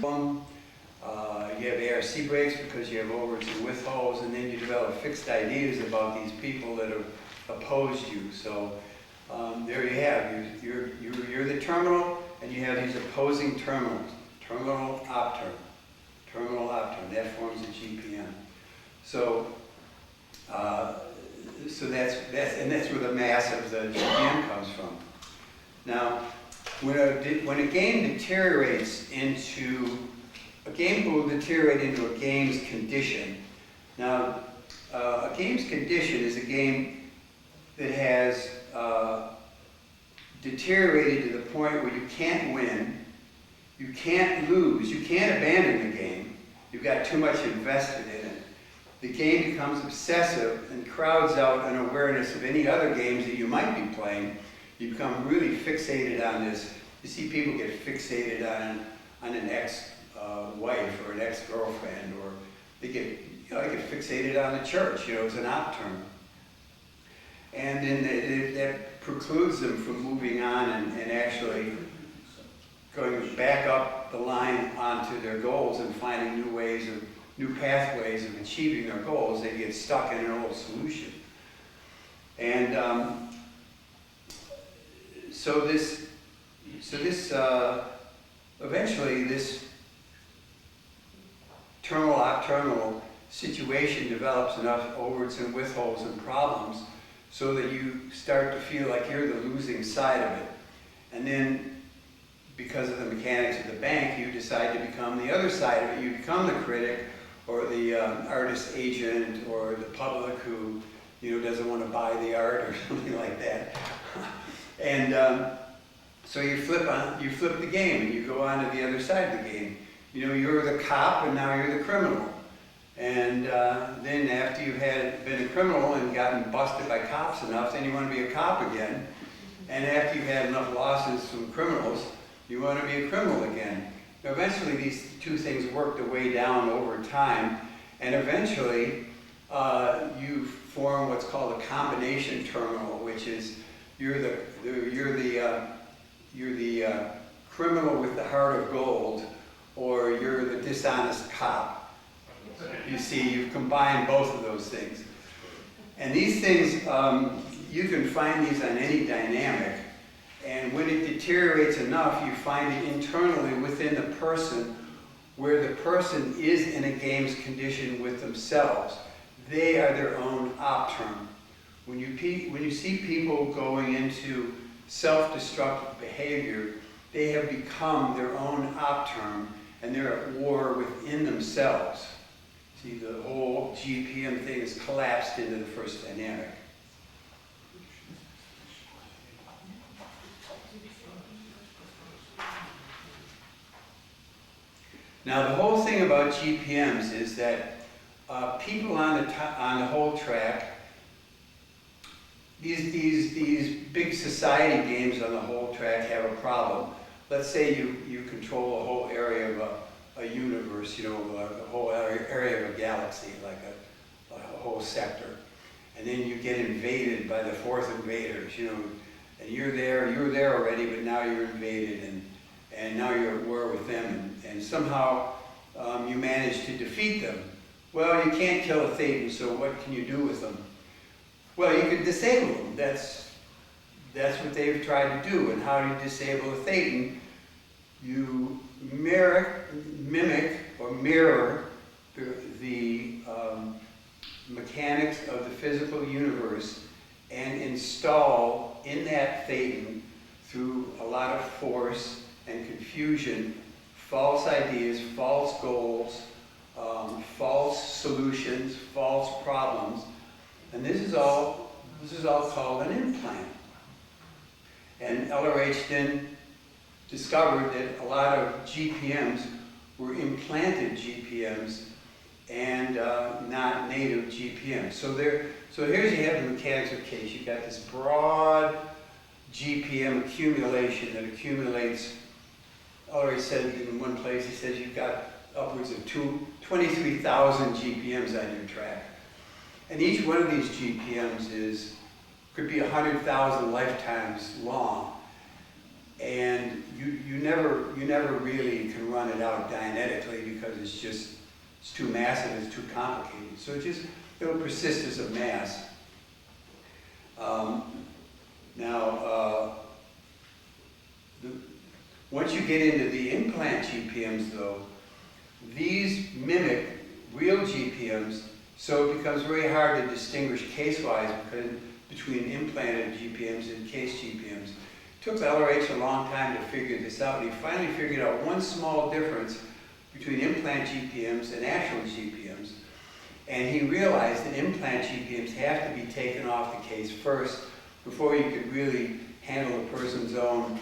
You have ARC breaks because you have overage and withholds, and then you develop fixed ideas about these people that have opposed you. So there you have, you're the terminal, and you have these opposing terminals, terminal opterm, that forms a GPM. So that's where the mass of the GPM comes from. Now, when a game deteriorates into a game will deteriorate into a game's condition. Now, a game's condition is a game that has deteriorated to the point where you can't win, you can't lose, you can't abandon the game. You've got too much invested in it. The game becomes obsessive and crowds out an awareness of any other games that you might be playing. You become really fixated on this. You see people get fixated on an ex-wife or an ex-girlfriend, or they get fixated on the church, as an opterm. And then that precludes them from moving on and actually going back up the line onto their goals and finding new pathways of achieving their goals. They get stuck in an old solution. And eventually this terminal-op-terminal situation develops enough overage and withholds and problems so that you start to feel like you're the losing side of it. And then, because of the mechanics of the bank, you decide to become the other side of it. You become the critic, or the artist agent, or the public who doesn't want to buy the art or something like that. And so you flip the game and you go on to the other side of the game. You're the cop and now you're the criminal. And then after you've been a criminal and gotten busted by cops enough, then you want to be a cop again. And after you've had enough losses from criminals, you want to be a criminal again. Now, eventually these two things work their way down over time, and eventually you form what's called a combination terminal, which is you're the criminal with the heart of gold, or you're the dishonest cop. You see, you've combined both of those things. And these things, you can find these on any dynamic, and when it deteriorates enough, you find it internally within the person, where the person is in a game's condition with themselves. They are their own opterm. When you see people going into self-destructive behavior, they have become their own opterm, and they're at war within themselves. See, the whole GPM thing is collapsed into the first dynamic. Now, the whole thing about GPMs is that people on the whole track, these big society games on the whole track have a problem. Let's say you control a whole area of a universe, a whole area of a galaxy, like a whole sector. And then you get invaded by the fourth invaders, and you're there already, but now you're invaded, and now you're at war with them, and somehow you manage to defeat them. Well, you can't kill a Thetan, so what can you do with them? Well, you can disable them. That's what they've tried to do. And how do you disable a Thetan? You mimic or mirror the mechanics of the physical universe and install in that Thetan, through a lot of force and confusion, false ideas, false goals, false solutions, false problems. And this is all called an implant. And LRH then discovered that a lot of GPMs were implanted GPMs and not native GPMs. So here's you have the mechanics of case. You've got this broad GPM accumulation that accumulates. LRH said in one place, he says you've got upwards of 23,000 GPMs on your track. And each one of these GPMs could be 100,000 lifetimes long. And you never never really can run it out dianetically because it's too massive, it's too complicated. So it'll persist as a mass. Once you get into the implant GPMs though, these mimic real GPMs, so it becomes very hard to distinguish case-wise between implanted GPMs and case GPMs. It took LRH a long time to figure this out, and he finally figured out one small difference between implant GPMs and actual GPMs. And he realized that implant GPMs have to be taken off the case first before you could really handle a person's own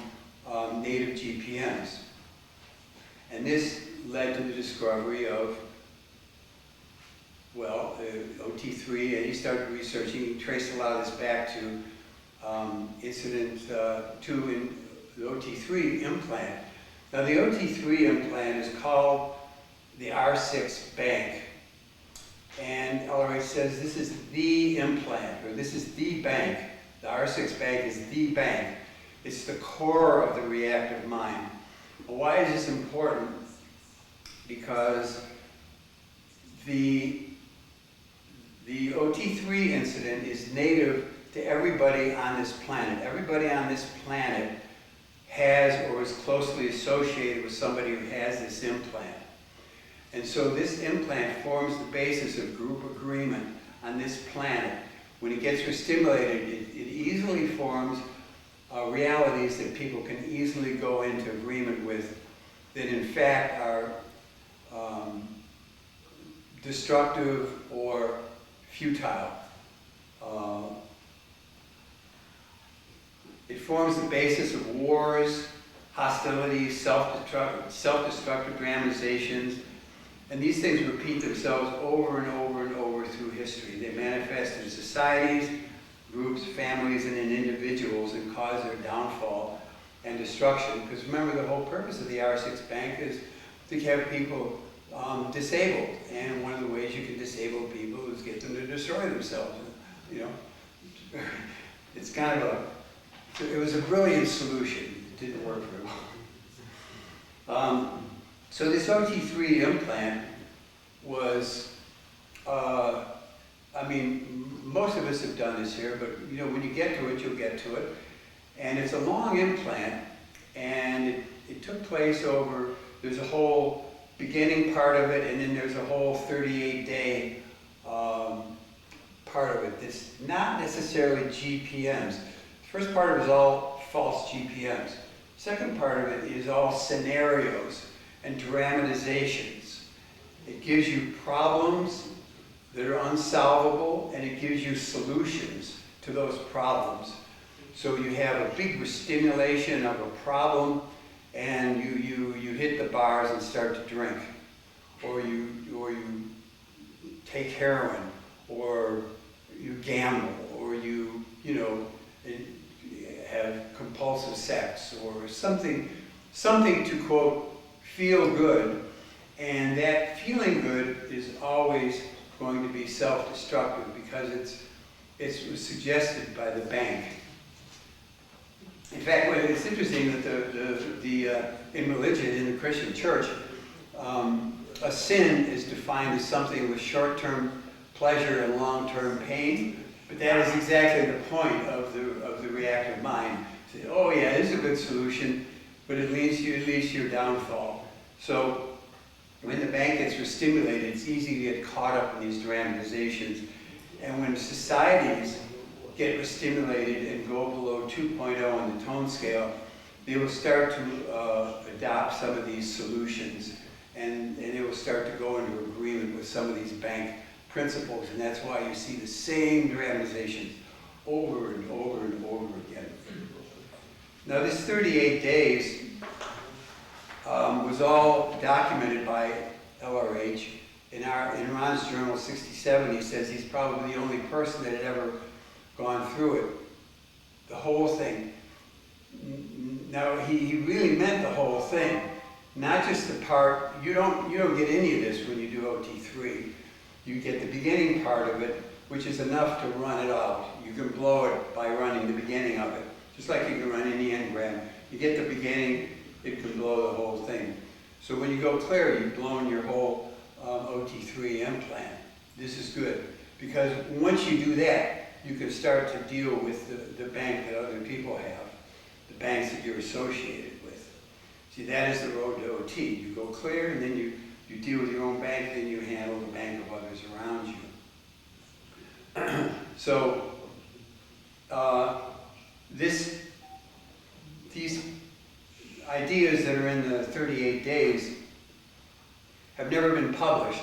native GPMs. And this led to the discovery of, OT3, and he started researching. He traced a lot of this back to incident 2 in the OT3 implant. Now the OT3 implant is called the R6 bank. And LRH says this is the implant, or this is the bank. The R6 bank is the bank. It's the core of the reactive mind. Well, why is this important? Because the OT3 incident is native to everybody on this planet. Everybody on this planet has or is closely associated with somebody who has this implant. And so this implant forms the basis of group agreement on this planet. When it gets stimulated, it easily forms realities that people can easily go into agreement with, that in fact are destructive or futile. It forms the basis of wars, hostilities, self-destructive dramatizations, and these things repeat themselves over and over and over through history. They manifest in societies, groups, families, and in individuals and cause their downfall and destruction. Because remember, the whole purpose of the R6 bank is to have people disabled. And one of the ways you can disable people is get them to destroy themselves. You know, it's kind of it was a brilliant solution. It didn't work very well. So this OT3 implant was, most of us have done this here, but you know, when you get to it, you'll get to it. And it's a long implant, and it took place over, there's a whole beginning part of it, and then there's a whole 38-day part of it that's not necessarily GPMs. The first part of it is all false GPMs. Second part of it is all scenarios and dramatizations. It gives you problems that are unsolvable, and it gives you solutions to those problems. So you have a big stimulation of a problem, and you hit the bars and start to drink, or you take heroin, or you gamble, or you have compulsive sex, or something to quote feel good, and that feeling good is always going to be self-destructive because it was suggested by the bank. In fact, it's interesting that in religion, in the Christian church, a sin is defined as something with short-term pleasure and long-term pain, but that is exactly the point of the reactive mind. Say, oh yeah, this is a good solution, but it leads to your downfall. So when the bank gets stimulated, it's easy to get caught up in these dramatizations. And when societies get stimulated and go below 2.0 on the tone scale, they will start to adopt some of these solutions, and they will start to go into agreement with some of these bank principles, and that's why you see the same dramatizations over and over and over again. Now this 38 days was all documented by LRH. In Ron's journal 67, he says he's probably the only person that had ever gone through it, the whole thing. Now he really meant the whole thing, not just the part. You don't get any of this when you do OT3. You get the beginning part of it, which is enough to run it out. You can blow it by running the beginning of it, just like you can run any engram. You get the beginning, it can blow the whole thing. So when you go clear, you've blown your whole OT3M plan. This is good, because once you do that, you can start to deal with the bank that other people have, the banks that you're associated with. See, that is the road to OT. You go clear, and then you deal with your own bank, then you handle the bank of others around you. So, these ideas that are in the 38 days have never been published.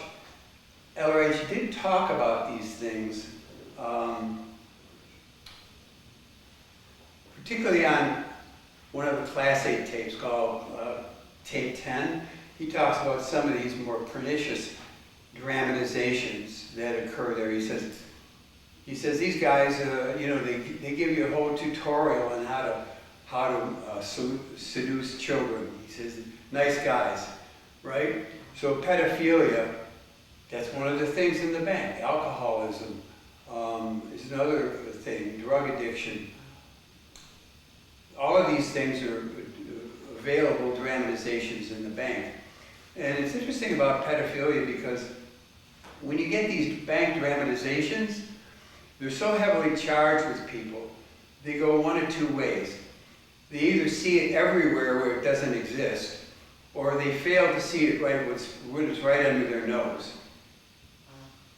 LRH did talk about these things, particularly on one of the Class 8 tapes called Tape 10. He talks about some of these more pernicious dramatizations that occur there. He says these guys, they give you a whole tutorial on how to seduce children. He says, nice guys, right? So pedophilia, that's one of the things in the bank. Alcoholism is another thing, drug addiction. All of these things are available dramatizations in the bank. And it's interesting about pedophilia because when you get these bank dramatizations, they're so heavily charged with people, they go one of two ways. They either see it everywhere where it doesn't exist, or they fail to see it right when it's right under their nose.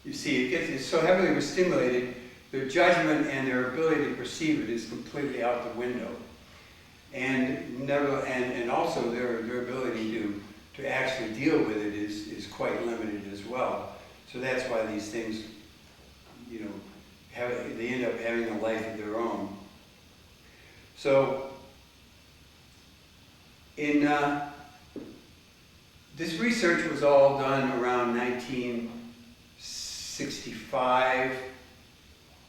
You see, it's so heavily stimulated, their judgment and their ability to perceive it is completely out the window. And also their ability to actually deal with it is quite limited as well. So that's why these things, they end up having a life of their own. So this research was all done around 1965,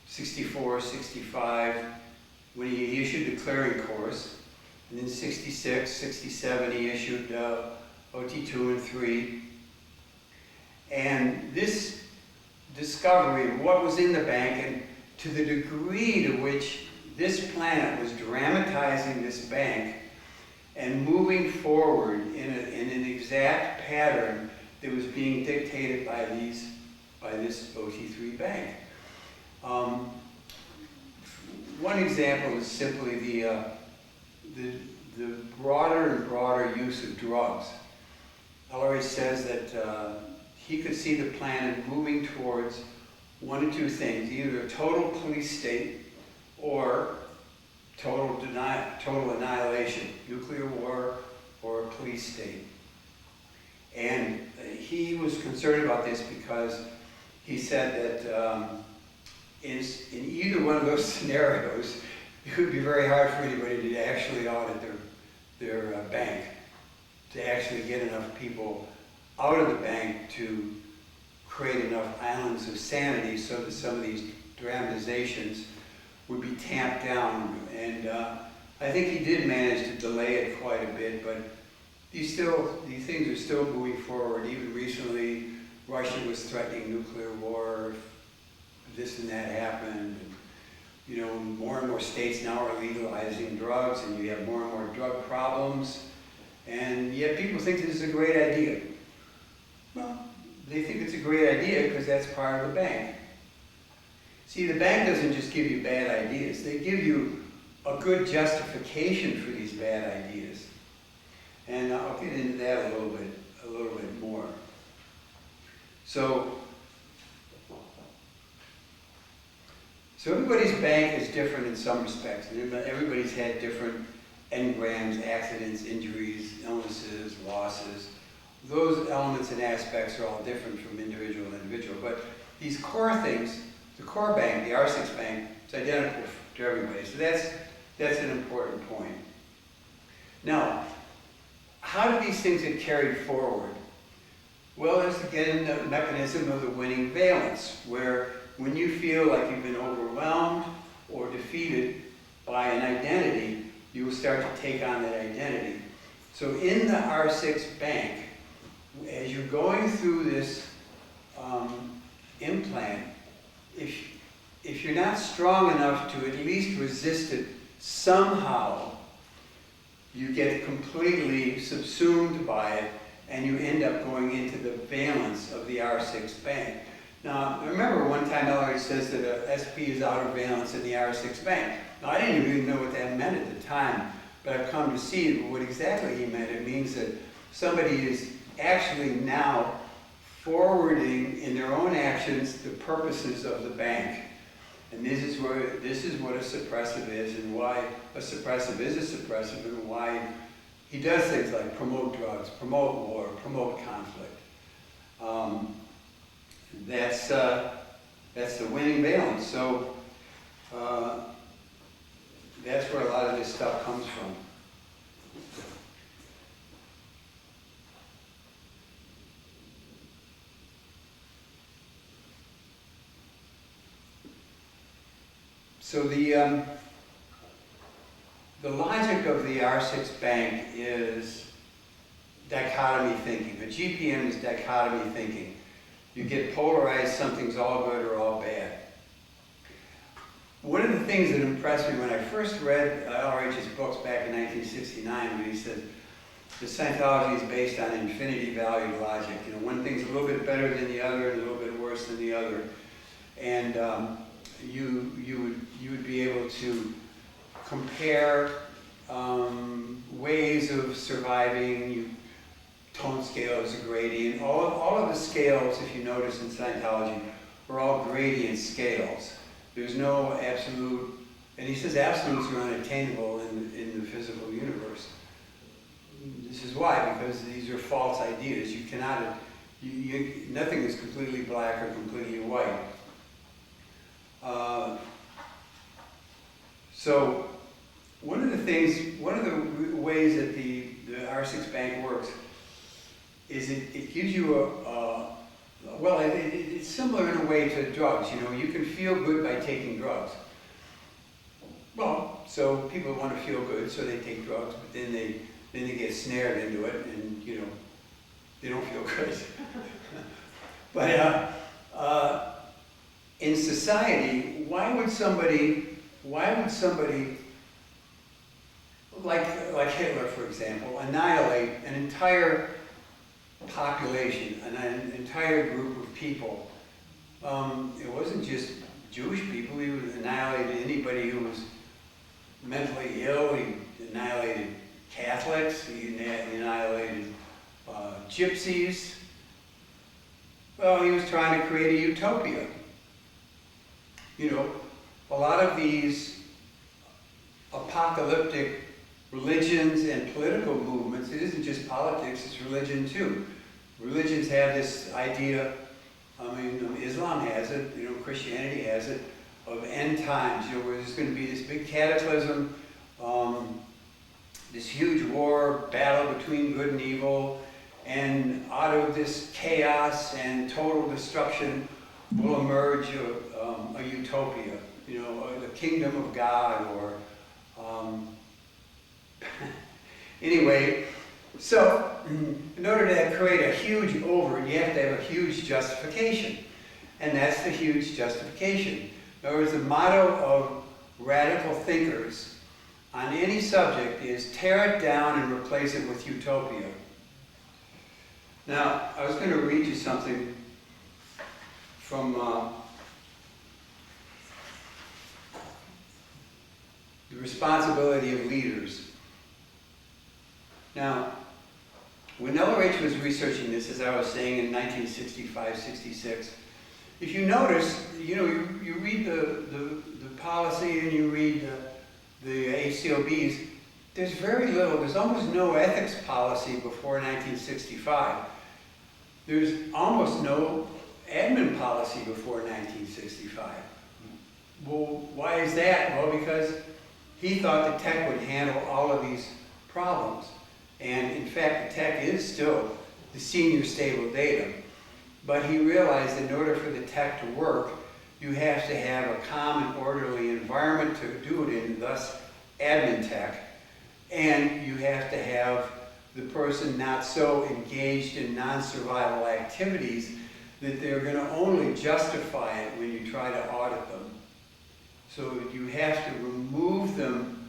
64, 65, when he issued the clearing course. And in 66, 67, he issued OT2 and 3. And this discovery of what was in the bank, and to the degree to which this planet was dramatizing this bank and moving forward in an exact pattern that was being dictated by this OT3 bank. One example is simply the broader and broader use of drugs. LRH says that he could see the planet moving towards one of two things, either a total police state or total annihilation, nuclear war or a police state. And he was concerned about this because he said that in either one of those scenarios, it would be very hard for anybody to actually audit their bank, to actually get enough people out of the bank to create enough islands of sanity so that some of these dramatizations would be tamped down. And I think he did manage to delay it quite a bit, but these things are still moving forward. Even recently, Russia was threatening nuclear war if this and that happened. More and more states now are legalizing drugs, and you have more and more drug problems, and yet people think this is a great idea. Well, they think it's a great idea because that's part of the bank. See, the bank doesn't just give you bad ideas. They give you a good justification for these bad ideas. And I'll get into that a little bit more. So everybody's bank is different in some respects. Everybody's had different engrams, accidents, injuries, illnesses, losses. Those elements and aspects are all different from individual to individual. But these core things, the core bank, the R6 bank, it's identical to everybody. So that's an important point. Now, how do these things get carried forward? Well, there's again the mechanism of the winning valence, where when you feel like you've been overwhelmed or defeated by an identity, you will start to take on that identity. So in the R6 bank, as you're going through this implant, if you're not strong enough to at least resist it somehow, you get completely subsumed by it, and you end up going into the valence of the R6 bank. Now, I remember one time Ellery says that a SP is out of valence in the R6 bank. Now, I didn't even know what that meant at the time, but I've come to see what exactly he meant. It means that somebody is actually now forwarding in their own actions the purposes of the bank. And this is what a suppressive is, and why a suppressive is a suppressive, and why he does things like promote drugs, promote war, promote conflict. That's the winning valence. So that's where a lot of this stuff comes from. So the logic of the R6 bank is dichotomy thinking. The GPM is dichotomy thinking. You get polarized, something's all good or all bad. One of the things that impressed me when I first read LRH's books back in 1969, when he said the Scientology is based on infinity valued logic. You know, one thing's a little bit better than the other and a little bit worse than the other. And you would be able to compare ways of surviving. Tone scale is a gradient. All of the scales, if you notice in Scientology, are all gradient scales. There's no absolute, and he says absolutes are unattainable in the physical universe. This is why, because these are false ideas. You cannot, nothing is completely black or completely white. So one of the ways that the R6 bank works is it gives you it's similar in a way to drugs. You know, you can feel good by taking drugs. Well, so people want to feel good, so they take drugs, but then they get snared into it, and you know, they don't feel good. But in society, why would somebody like Hitler, for example, annihilate an entire population, an entire group of people? It wasn't just Jewish people. He annihilated anybody who was mentally ill. He annihilated Catholics. He annihilated gypsies. Well, he was trying to create a utopia. You know, a lot of these apocalyptic religions and political movements, it isn't just politics, it's religion too. Religions have this idea, I mean, Islam has it, you know, Christianity has it, of end times, you know, where there's going to be this big cataclysm, this huge war, battle between good and evil, and out of this chaos and total destruction will emerge a utopia, you know, the kingdom of God, or anyway. So, in order to create a huge over, you have to have a huge justification, and that's the huge justification. In other words, the motto of radical thinkers on any subject is tear it down and replace it with utopia. Now, I was going to read you something from The Responsibility of Leaders. Now, when LRH was researching this, as I was saying, in 1965-66, if you notice, you know, you read the policy and you read the HCOBs, there's very little, there's almost no ethics policy before 1965. There's almost no admin policy before 1965. Well, why is that? Well, because he thought the tech would handle all of these problems. And in fact, the tech is still the senior stable data. But he realized that in order for the tech to work, you have to have a calm and orderly environment to do it in, thus admin tech. And you have to have the person not so engaged in non-survival activities that they're going to only justify it when you try to audit them. So you have to remove them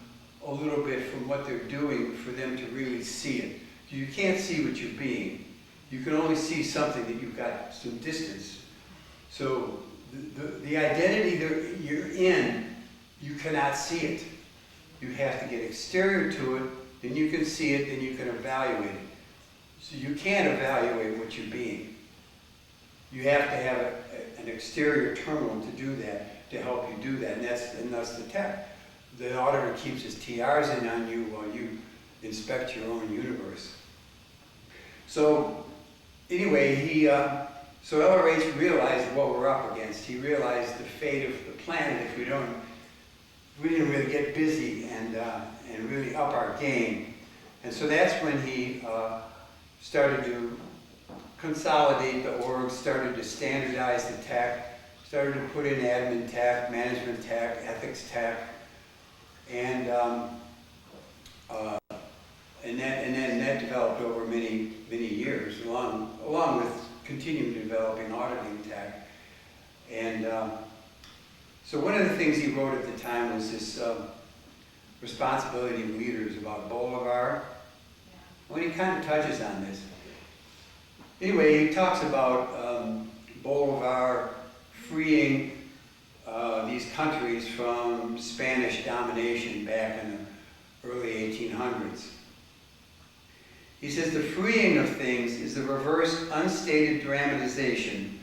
a little bit from what they're doing for them to really see it. You can't see what you're being. You can only see something that you've got some distance. So the identity that you're in, you cannot see it. You have to get exterior to it, then you can see it, then you can evaluate it. So you can't evaluate what you're being. You have to have an exterior terminal to do that, to help you do that, and that's the tech. The auditor keeps his TRs in on you while you inspect your own universe. So anyway, so LRH realized what we're up against. He realized the fate of the planet if we didn't really get busy and really up our game. And so that's when he started to consolidate the org, started to standardize the tech, started to put in admin tech, management tech, ethics tech, and then that developed over many years, along with continuing developing auditing tech. And so one of the things he wrote at the time was this responsibility of leaders about Bolivar. Well, he kind of touches on this. Anyway, he talks about Bolivar freeing these countries from Spanish domination back in the early 1800s. He says, the freeing of things is the reverse unstated dramatization,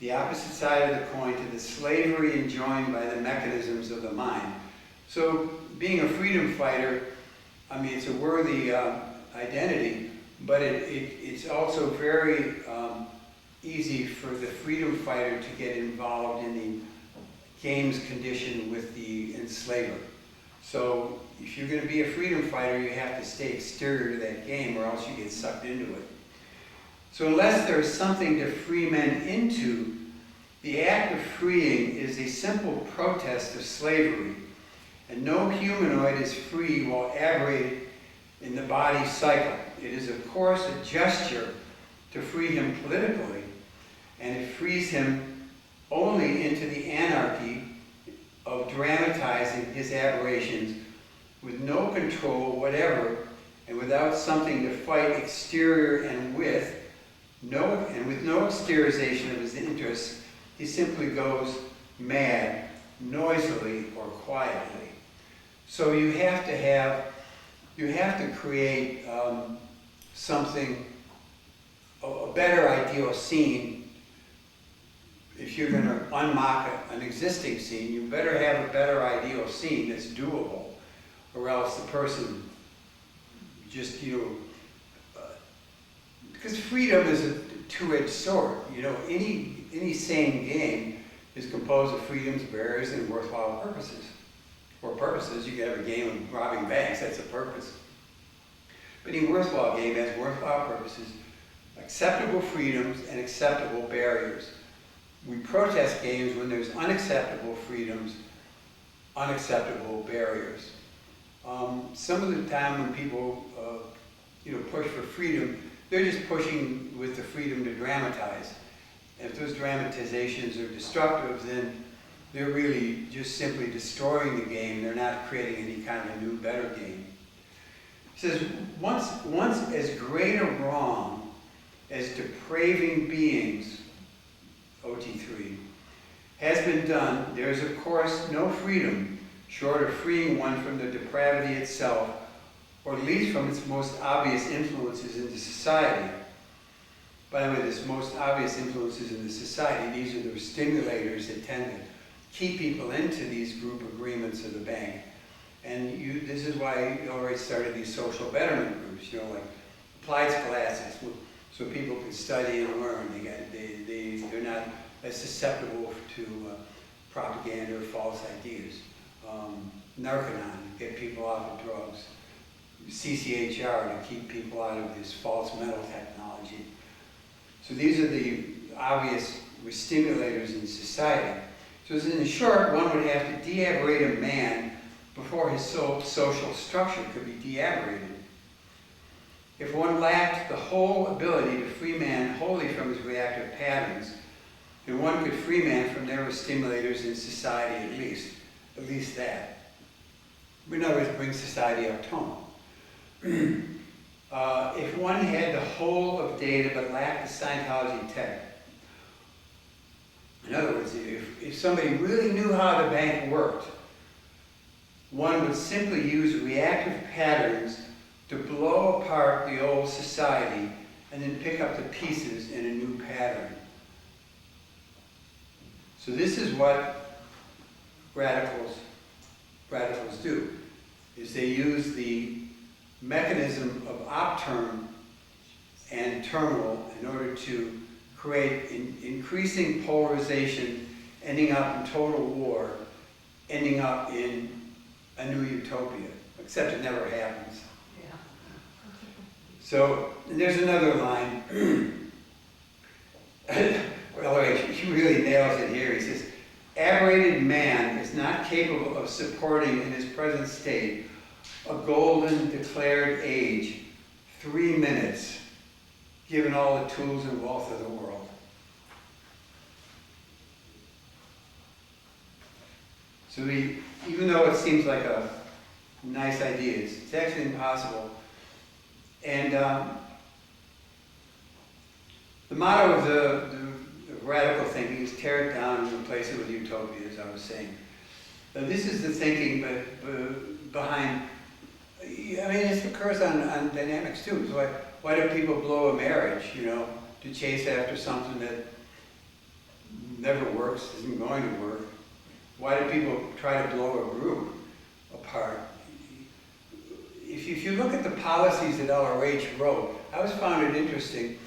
the opposite side of the coin to the slavery enjoined by the mechanisms of the mind. So being a freedom fighter, I mean, it's a worthy identity, but it's also very easy for the freedom fighter to get involved in the game's condition with the enslaver. So if you're going to be a freedom fighter, you have to stay exterior to that game or else you get sucked into it. So unless there's something to free men into, the act of freeing is a simple protest of slavery, and no humanoid is free while aberrated in the body cycle. It is, of course, a gesture to free him politically, and it frees him only into the anarchy of dramatizing his aberrations with no control whatever, and without something to fight exterior and with no exteriorization of his interests. He simply goes mad, noisily or quietly. So you have to create something, a better ideal scene. If you're going to unmock an existing scene, you better have a better ideal scene that's doable, or else the person just, because freedom is a two-edged sword. Any sane game is composed of freedoms, barriers, and worthwhile purposes. Or purposes, you can have a game of robbing banks, that's a purpose. But any worthwhile game has worthwhile purposes, acceptable freedoms, and acceptable barriers. We protest games when there's unacceptable freedoms, unacceptable barriers. Some of the time when people push for freedom, they're just pushing with the freedom to dramatize. And if those dramatizations are destructive, then they're really just simply destroying the game. They're not creating any kind of new, better game. He says, once as great a wrong as depraving beings, OT3, has been done, there is of course no freedom short of freeing one from the depravity itself, or at least from its most obvious influences into society. By the way, this most obvious influences in the society, these are the stimulators that tend to keep people into these group agreements of the bank. And this is why you already started these social betterment groups, like applied classes, so people can study and learn. They're not as susceptible to propaganda or false ideas. Narconon, to get people out of drugs. CCHR, to keep people out of this false metal technology. So these are the obvious stimulators in society. So in short, one would have to deaberrate a man before his social structure could be deaberrated. If one lacked the whole ability to free man wholly from his reactive patterns, then one could free man from their stimulators in society at least that. In other words, bring society up tone. If one had the whole of data but lacked the Scientology tech, in other words, if somebody really knew how the bank worked, one would simply use reactive patterns to blow apart the old society and then pick up the pieces in a new pattern. So this is what radicals do, is they use the mechanism of opterm and terminal in order to create increasing polarization, ending up in total war, ending up in a new utopia, except it never happens. Yeah. So there's another line. Well, he really nails it here. He says, aberrated man is not capable of supporting in his present state a golden declared age, 3 minutes, given all the tools and wealth of the world. So even though it seems like a nice idea, it's actually impossible. And the motto of the radical thinking is tear it down and replace it with utopia, as I was saying. Now, this is the thinking behind, I mean, this occurs on dynamics too. So why do people blow a marriage, to chase after something that never works, isn't going to work? Why do people try to blow a group apart? If you look at the policies that LRH wrote, I always found it interesting.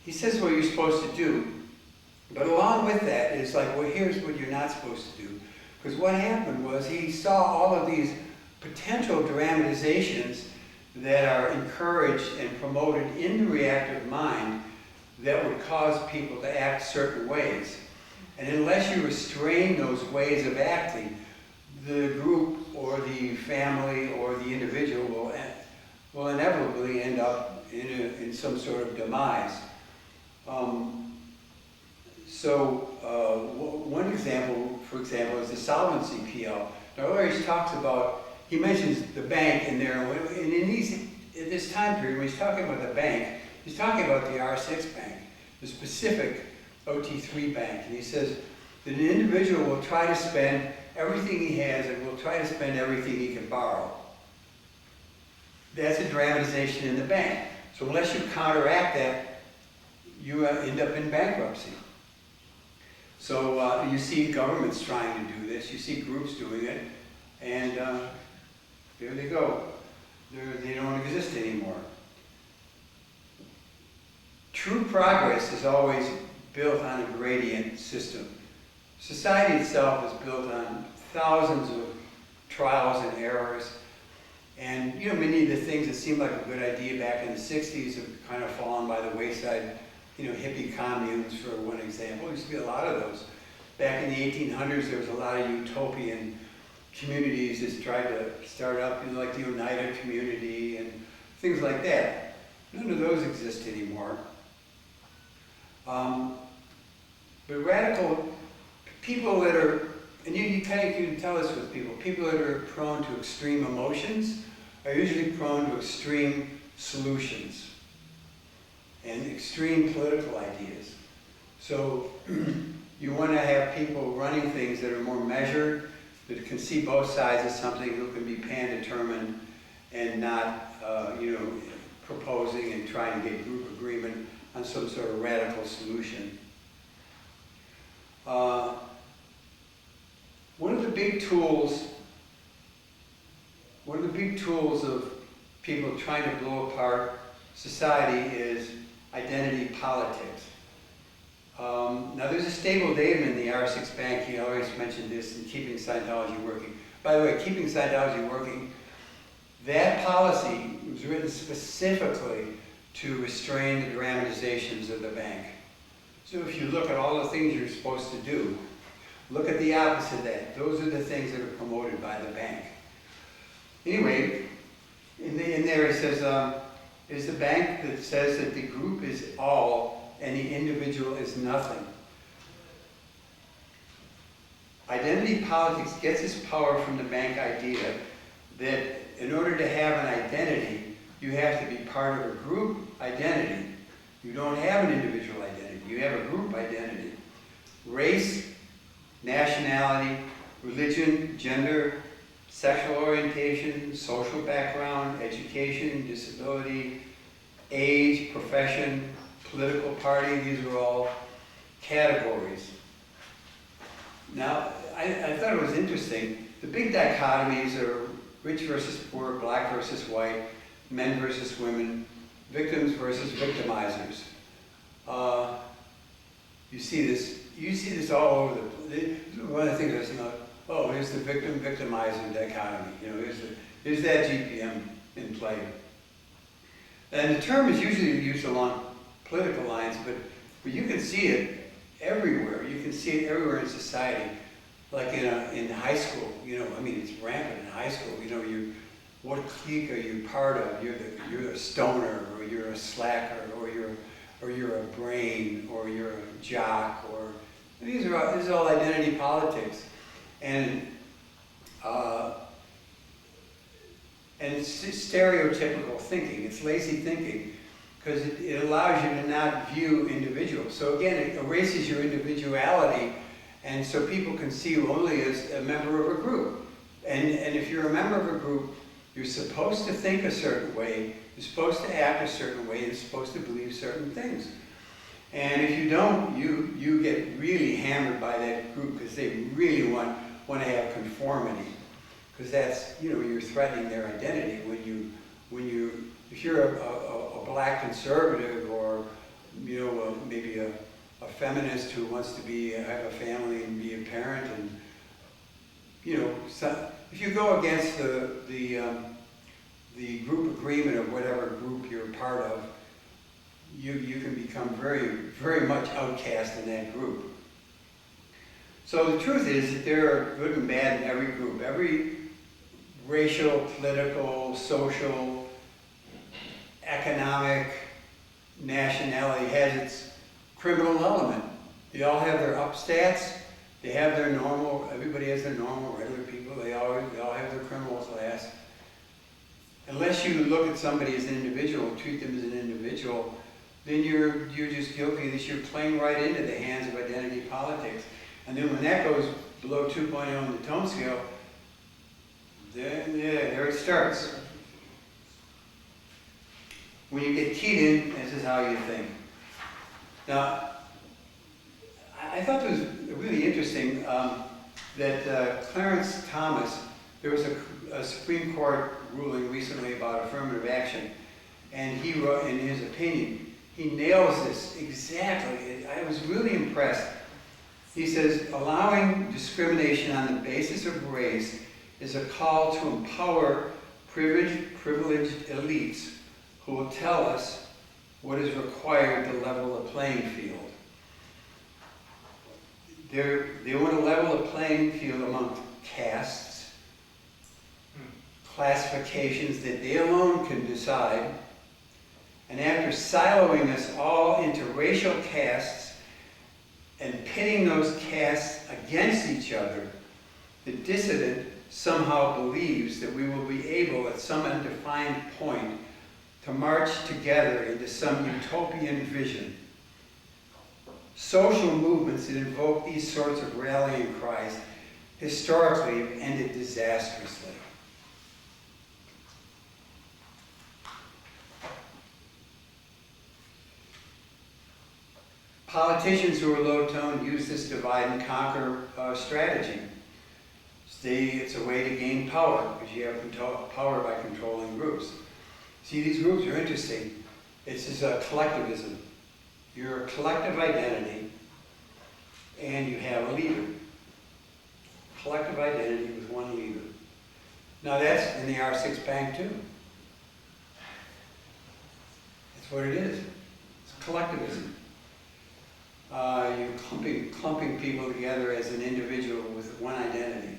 He says what you're supposed to do, but along with that is like, well, here's what you're not supposed to do. Because what happened was he saw all of these potential dramatizations that are encouraged and promoted in the reactive mind that would cause people to act certain ways. And unless you restrain those ways of acting, the group or the family or the individual will inevitably end up in some sort of demise. One example, for example, is the solvency PL. Now, Ulrich talks about, he mentions the bank in there, and in this time period, when he's talking about the bank, he's talking about the R6 bank, the specific OT3 bank. And he says that an individual will try to spend everything he has and will try to spend everything he can borrow. That's a dramatization in the bank. So unless you counteract that, you end up in bankruptcy. So you see governments trying to do this, you see groups doing it, and there they go. They don't exist anymore. True progress is always built on a gradient system. Society itself is built on thousands of trials and errors. And many of the things that seemed like a good idea back in the 60s have kind of fallen by the wayside. Hippie communes, for one example. There used to be a lot of those. Back in the 1800s, there was a lot of utopian communities that tried to start up, like the Oneida community and things like that. None of those exist anymore. But radical people that are, and you can tell this with people that are prone to extreme emotions are usually prone to extreme solutions and extreme political ideas. So you want to have people running things that are more measured, that can see both sides of something, who can be pan-determined and not, proposing and trying to get group agreement on some sort of radical solution. One of the big tools of people trying to blow apart society is identity politics. Now there's a stable datum in the R6 Bank. He always mentioned this in Keeping Scientology Working. By the way, Keeping Scientology Working, that policy was written specifically to restrain the dramatizations of the bank. So if you look at all the things you're supposed to do, look at the opposite of that. Those are the things that are promoted by the bank. Anyway, in there it says, is the bank that says that the group is all and the individual is nothing. Identity politics gets its power from the bank idea that in order to have an identity, you have to be part of a group identity. You don't have an individual identity, you have a group identity. Race, nationality, religion, gender, sexual orientation, social background, education, disability, age, profession, political party, these are all categories. Now, I thought it was interesting. The big dichotomies are rich versus poor, black versus white, men versus women, victims versus victimizers. You see this all over the. One of the things that's not. Oh, here's the victim-victimizer dichotomy. You know, here's that GPM in play. And the term is usually used along political lines, but you can see it everywhere. You can see it everywhere in society. Like in high school, you know, I mean, it's rampant in high school. You know, what clique are you part of? You're a stoner, or you're a slacker, or you're a brain, or you're a jock, or this is all identity politics, and it's stereotypical thinking. It's lazy thinking because it allows you to not view individuals. So again, it erases your individuality. And so people can see you only as a member of a group. And if you're a member of a group, you're supposed to think a certain way, you're supposed to act a certain way, you're supposed to believe certain things. And if you don't, you get really hammered by that group because they really want to have conformity. Because that's, you know, you're threatening their identity if you're a black conservative, or, you know, maybe a feminist who wants to have a family and be a parent, and, you know, if you go against the group agreement of whatever group you're part of, you can become very, very much outcast in that group. So the truth is that there are good and bad in every group. Every racial, political, social, economic nationality has its criminal element. They all have their upstats. They have their normal. Everybody has their normal, regular people. They all have their criminal class. Unless you look at somebody as an individual and treat them as an individual, then you're just guilty that you're playing right into the hands of identity politics. And then when that goes below 2.0 on the tone scale, then there it starts. When you get keyed in, this is how you think. Now, I thought it was really interesting that Clarence Thomas, there was a Supreme Court ruling recently about affirmative action, and he wrote, in his opinion, he nails this exactly. I was really impressed. He says, allowing discrimination on the basis of race is a call to empower privileged elites who will tell us what is required to level the playing field. They want to level the playing field among castes, classifications that they alone can decide, and after siloing us all into racial castes and pitting those castes against each other, the dissident somehow believes that we will be able at some undefined point to march together into some utopian vision. Social movements that invoke these sorts of rallying cries historically have ended disastrously. Politicians who are low-tone use this divide and conquer strategy. It's a way to gain power, because you have power by controlling groups. See, these groups are interesting. It's just a collectivism. You're a collective identity, and you have a leader. Collective identity with one leader. Now that's in the R6 Bank too. That's what it is. It's collectivism. You're clumping people together as an individual with one identity.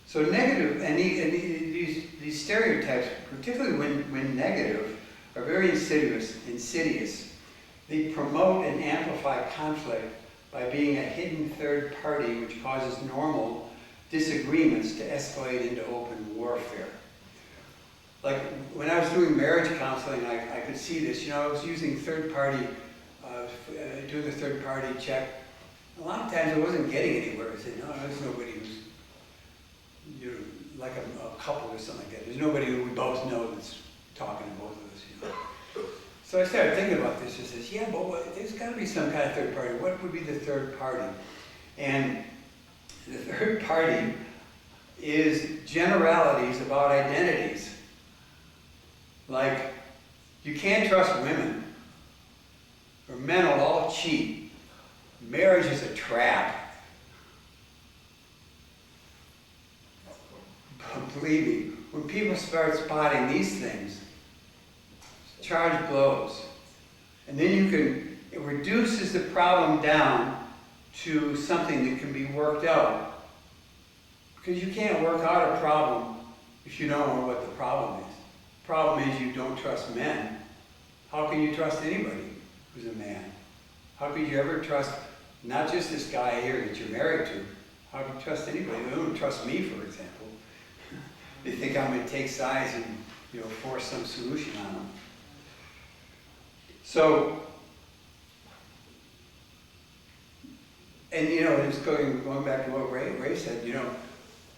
So negative, and these stereotypes, particularly when negative, are very insidious. They promote and amplify conflict by being a hidden third party which causes normal disagreements to escalate into open warfare. Like when I was doing marriage counseling, I could see this. I was using third-party, doing the third-party check. A lot of times I wasn't getting anywhere. I said, no, there's nobody who's, like a couple or something like that. There's nobody who we both know that's talking to both of us. So I started thinking about this. I says, yeah, but there's got to be some kind of third party. What would be the third party? And the third party is generalities about identities. Like, you can't trust women, or men will all cheat. Marriage is a trap. But believe me, when people start spotting these things, charge blows. And then it reduces the problem down to something that can be worked out. Because you can't work out a problem if you don't know what the problem is. The problem is you don't trust men. How can you trust anybody who's a man? How could you ever trust not just this guy here that you're married to? How can you trust anybody? They don't trust me, for example. They think I'm going to take sides and force some solution on them. So, and just going back to what Ray said,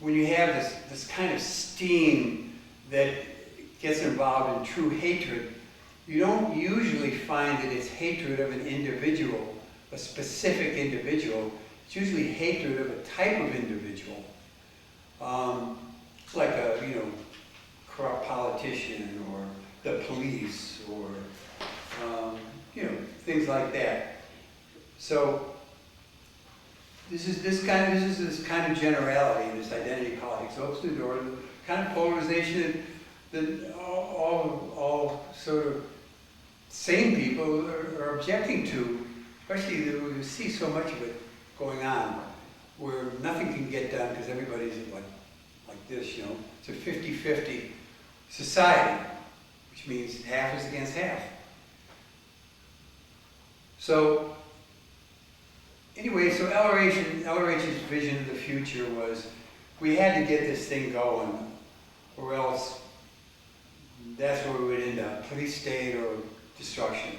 when you have this kind of steam that gets involved in true hatred, you don't usually find that it's hatred of an individual, a specific individual. It's usually hatred of a type of individual. Like a, corrupt politician or the police or, things like that. So this is this kind of generality in this identity politics opens the door to the kind of polarization that all sort of sane people are objecting to, especially that we see so much of it going on, where nothing can get done because everybody's like this, It's a 50-50 society, which means half is against half. So anyway, so LRH's vision of the future was we had to get this thing going, or else that's where we would end up, police state or destruction.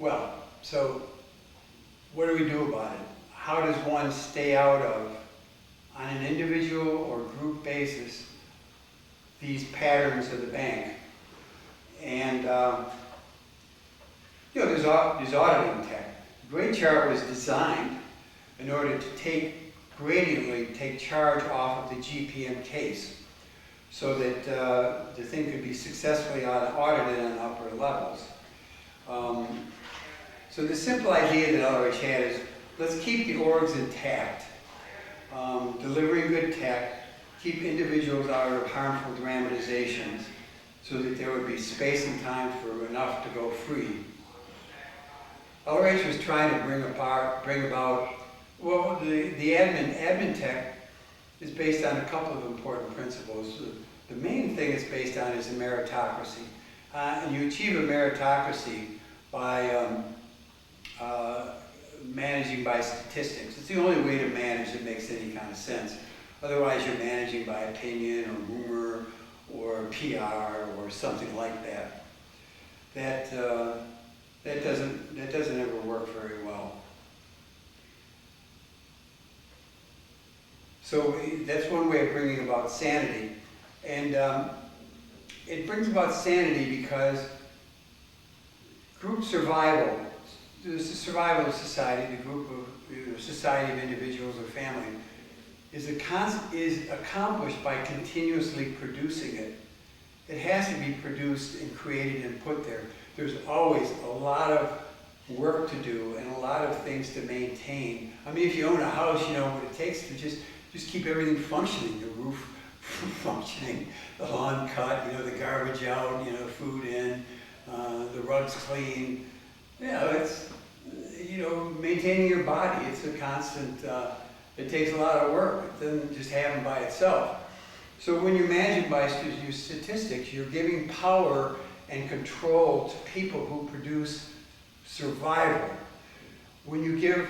Well, so what do we do about it? How does one stay out of, on an individual or group basis, these patterns of the bank? And, there's auditing tech. The grade chart was designed in order to gradiently take charge off of the GPM case so that the thing could be successfully audited on upper levels. So the simple idea that LRH had is, let's keep the orgs intact, delivering good tech, keep individuals out of harmful dramatizations so that there would be space and time for enough to go free. LRH was trying to bring about, well, the admin tech is based on a couple of important principles. The main thing it's based on is a meritocracy. And you achieve a meritocracy by managing by statistics. It's the only way to manage that makes any kind of sense. Otherwise, you're managing by opinion or rumor or PR or something like that. That doesn't ever work very well. So that's one way of bringing about sanity, and it brings about sanity because group survival, the survival of society, the group of society of individuals or family, is accomplished by continuously producing it. It has to be produced and created and put there. There's always a lot of work to do and a lot of things to maintain. I mean, if you own a house, you know what it takes to just keep everything functioning. The roof functioning, the lawn cut, the garbage out, food in, the rugs clean. It's maintaining your body. It's a constant, it takes a lot of work. It doesn't just happen by itself. So when you're managing by your statistics, you're giving power and control to people who produce survival. When you give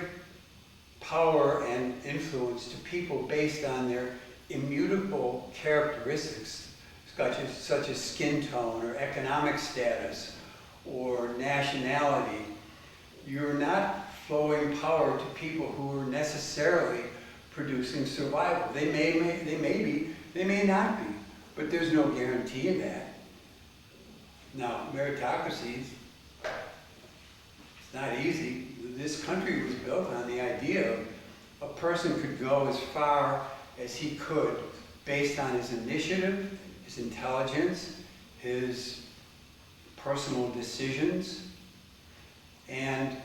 power and influence to people based on their immutable characteristics, such as skin tone or economic status or nationality, you're not flowing power to people who are necessarily producing survival. They may be, they may not be, but there's no guarantee of that. Now, meritocracy, it's not easy. This country was built on the idea of a person could go as far as he could based on his initiative, his intelligence, his personal decisions, and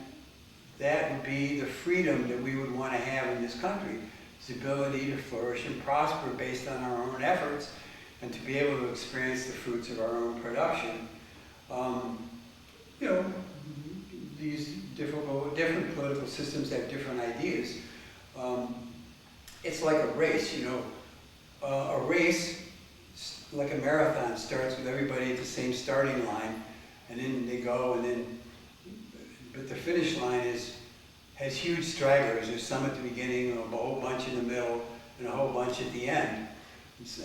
that would be the freedom that we would want to have in this country. It's the ability to flourish and prosper based on our own efforts and to be able to experience the fruits of our own production. These different political systems have different ideas. It's like a race, a race, like a marathon, starts with everybody at the same starting line, and then they go, but the finish line has huge stragglers. There's some at the beginning, a whole bunch in the middle, and a whole bunch at the end.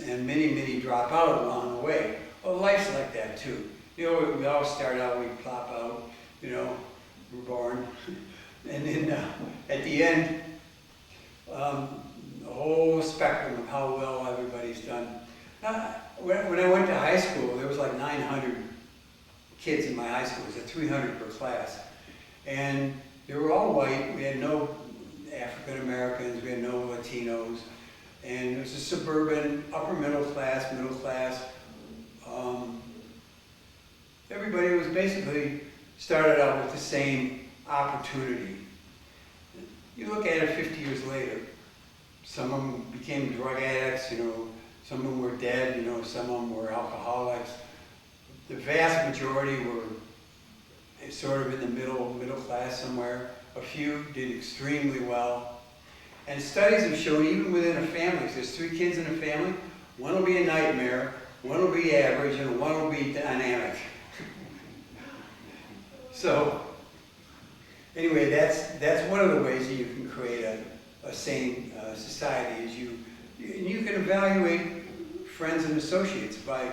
And many drop out along the way. Well, life's like that too. We all start out, we plop out, we're born. And then at the end, a whole spectrum of how well everybody's done. When I went to high school, there was like 900 kids in my high school. It was 300 per class. And they were all white. We had no African Americans, we had no Latinos. And it was a suburban, upper middle class. Everybody was basically started out with the same opportunity. You look at it 50 years later, some of them became drug addicts, some of them were dead, some of them were alcoholics. The vast majority were sort of in the middle class somewhere. A few did extremely well. And studies have shown even within a family, if there's 3 kids in a family, one will be a nightmare, one will be average, and one will be dynamic. So, anyway, that's one of the ways that you can create a sane society. Is you can evaluate friends and associates by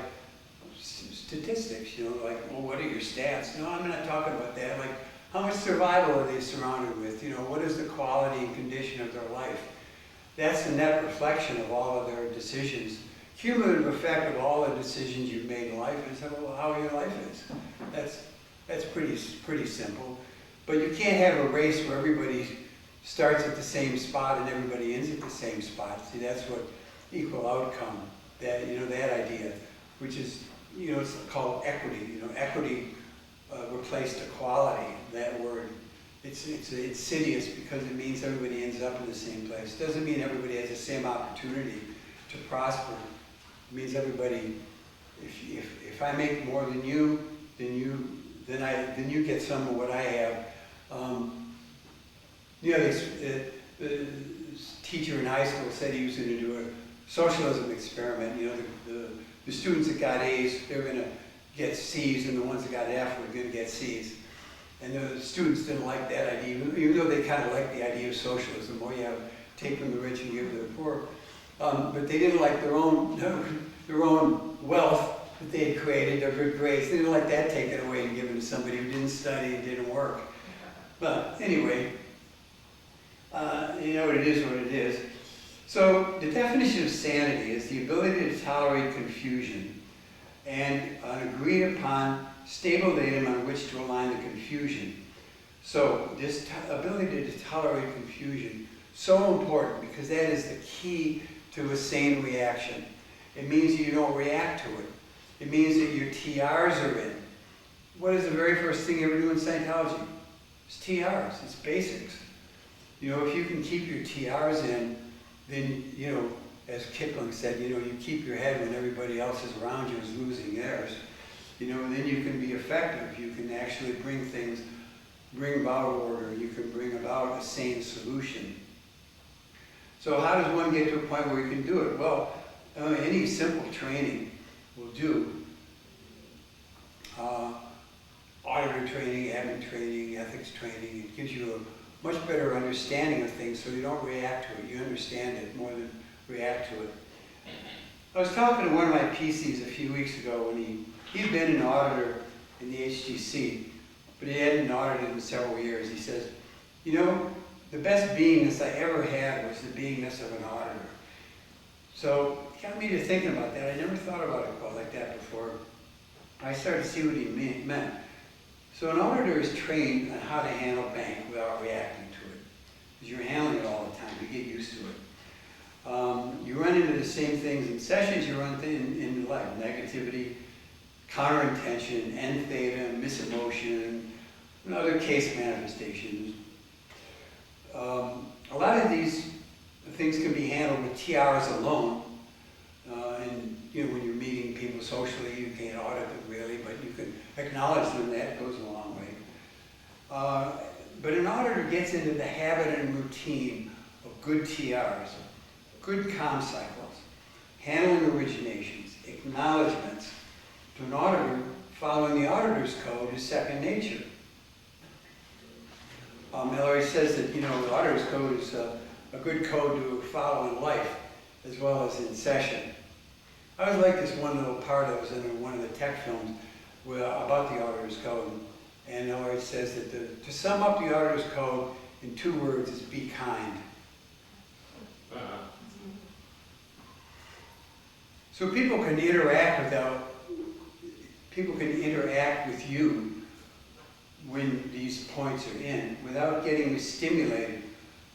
statistics. Like, well, what are your stats? No, I'm not talking about that. Like, how much survival are they surrounded with? What is the quality and condition of their life? That's the net reflection of all of their decisions. Cumulative effect of all the decisions you've made in life is how your life is. That's pretty simple. But you can't have a race where everybody starts at the same spot and everybody ends at the same spot. See, that's what equal outcome, that idea, which is, it's called equity. Equity replaced equality, that word. It's insidious because it means everybody ends up in the same place. It doesn't mean everybody has the same opportunity to prosper. It means everybody, if I make more than you, then you get some of what I have. The teacher in high school said he was going to do a socialism experiment. The students that got A's, they were going to get C's, and the ones that got F were going to get C's. And the students didn't like that idea, even though they kind of liked the idea of socialism, where you have take from the rich and give to the poor. But they didn't like their own wealth that they had created, their good grades. They didn't like that taken away and given to somebody who didn't study and didn't work. But anyway, it is what it is. So the definition of sanity is the ability to tolerate confusion and an agreed upon stable datum on which to align the confusion. So this ability to tolerate confusion, so important because that is the key to a sane reaction. It means you don't react to it. It means that your TRs are in. What is the very first thing you ever do in Scientology? It's TRs, it's basics. If you can keep your TRs in, then, as Kipling said, you keep your head when everybody else is around you is losing theirs. And then you can be effective. You can actually bring things bring about order, you can bring about a sane solution. So how does one get to a point where you can do it? Well, any simple training will do. Auditor training, admin training, ethics training, it gives you a much better understanding of things so you don't react to it. You understand it more than react to it. I was talking to one of my PCs a few weeks ago when he'd been an auditor in the HGC, but he hadn't audited in several years. He says, you know, the best beingness I ever had was the beingness of an auditor. So it got me to thinking about that. I never thought about it quite like that before. I started to see what he meant. So an auditor is trained on how to handle bank without reacting to it. Because you're handling it all the time, you get used to it. You run into the same things in sessions you run into life. Negativity, counterintention, end theta, misemotion, and other case manifestations. A lot of these things can be handled with TRs alone. And you know, when you're meeting people socially, you can't audit them really, but you can acknowledge them. That goes a long way. But an auditor gets into the habit and routine of good TRs, good comm cycles, handling originations, acknowledgments. To an auditor, following the auditor's code is second nature. Ellery says that, you know, the auditor's code is a good code to follow in life as well as in session. I always like this one little part that was in one of the tech films about the auditor's code. And Ellery says that to sum up the auditor's code in 2 words is be kind. So people can interact with you when these points are in without getting stimulated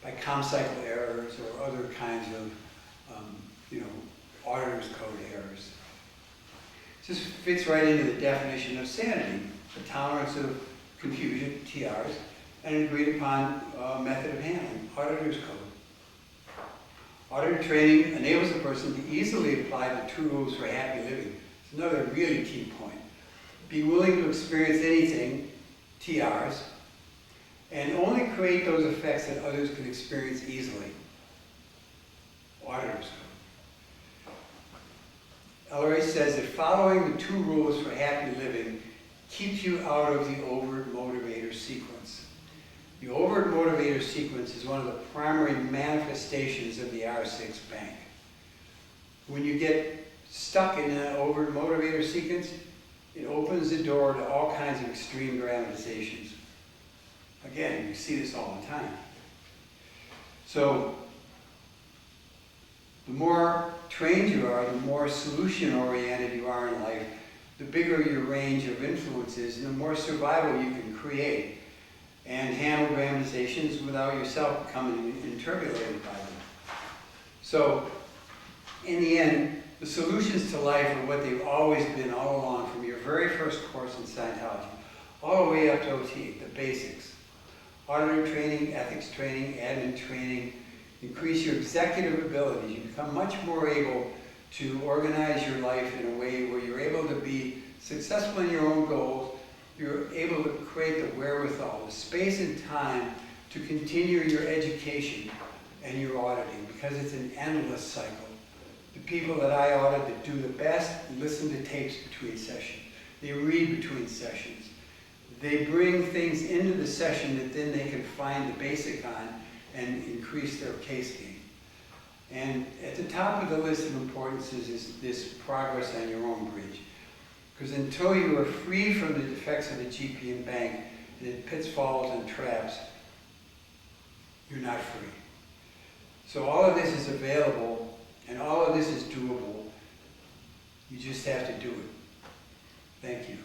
by comm cycle errors or other kinds of, auditor's code errors. This fits right into the definition of sanity, the tolerance of confusion, TRs, and an agreed upon method of handling, auditor's code. Auditor training enables a person to easily apply the 2 rules for happy living. It's another really key point. Be willing to experience anything, TRs, and only create those effects that others can experience easily, auditor's code. Ellery says that following the 2 rules for happy living keeps you out of the overt motivator sequence. The overt motivator sequence is one of the primary manifestations of the R6 bank. When you get stuck in an overt motivator sequence, it opens the door to all kinds of extreme dramatizations. Again, you see this all the time. So, the more trained you are, the more solution-oriented you are in life, the bigger your range of influences, and the more survival you can create and handle dramatizations without yourself becoming interpolated by them. So, in the end, the solutions to life are what they've always been all along, from your very first course in Scientology, all the way up to OT, the basics. Auditor training, ethics training, admin training, increase your executive abilities. You become much more able to organize your life in a way where you're able to be successful in your own goals. You're able to create the wherewithal, the space and time to continue your education and your auditing, because it's an endless cycle. The people that I audit that do the best listen to tapes between sessions. They read between sessions. They bring things into the session that then they can find the basic on and increase their case game. And at the top of the list of importance is this progress on your own bridge. Because until you are free from the defects of the GP and bank and its pitfalls and traps, you're not free. So all of this is available and all of this is doable. You just have to do it. Thank you.